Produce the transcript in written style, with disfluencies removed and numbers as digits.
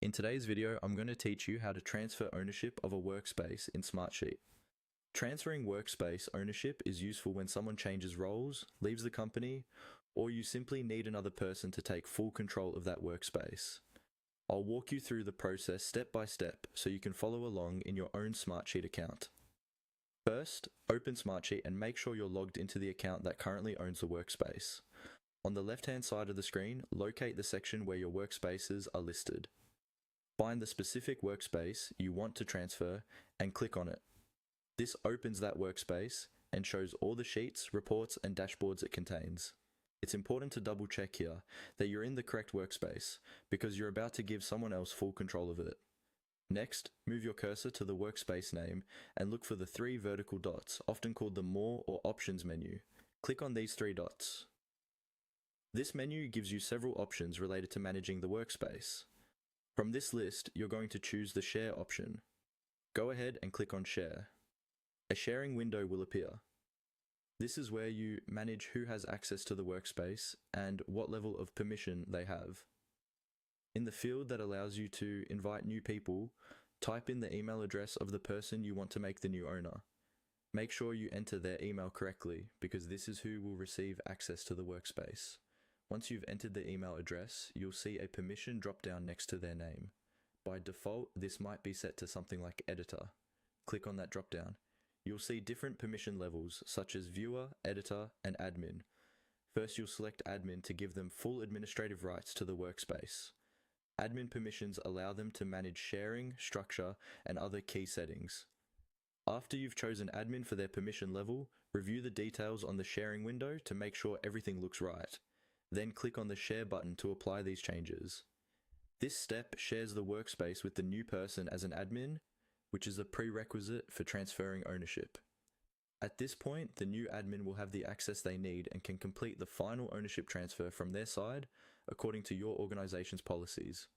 In today's video, I'm going to teach you how to transfer ownership of a workspace in Smartsheet. Transferring workspace ownership is useful when someone changes roles, leaves the company, or you simply need another person to take full control of that workspace. I'll walk you through the process step by step so you can follow along in your own Smartsheet account. First, open Smartsheet and make sure you're logged into the account that currently owns the workspace. On the left-hand side of the screen, locate the section where your workspaces are listed. Find the specific workspace you want to transfer and click on it. This opens that workspace and shows all the sheets, reports, and dashboards it contains. It's important to double check here that you're in the correct workspace because you're about to give someone else full control of it. Next, move your cursor to the workspace name and look for the three vertical dots, often called the More or Options menu. Click on these three dots. This menu gives you several options related to managing the workspace. From this list, you're going to choose the Share option. Go ahead and click on Share. A sharing window will appear. This is where you manage who has access to the workspace and what level of permission they have. In the field that allows you to invite new people, type in the email address of the person you want to make the new owner. Make sure you enter their email correctly because this is who will receive access to the workspace. Once you've entered the email address, you'll see a permission drop-down next to their name. By default, this might be set to something like Editor. Click on that drop-down. You'll see different permission levels such as Viewer, Editor, and Admin. First, you'll select Admin to give them full administrative rights to the workspace. Admin permissions allow them to manage sharing, structure, and other key settings. After you've chosen Admin for their permission level, review the details on the sharing window to make sure everything looks right. Then click on the Share button to apply these changes. This step shares the workspace with the new person as an admin, which is a prerequisite for transferring ownership. At this point, the new admin will have the access they need and can complete the final ownership transfer from their side according to your organization's policies.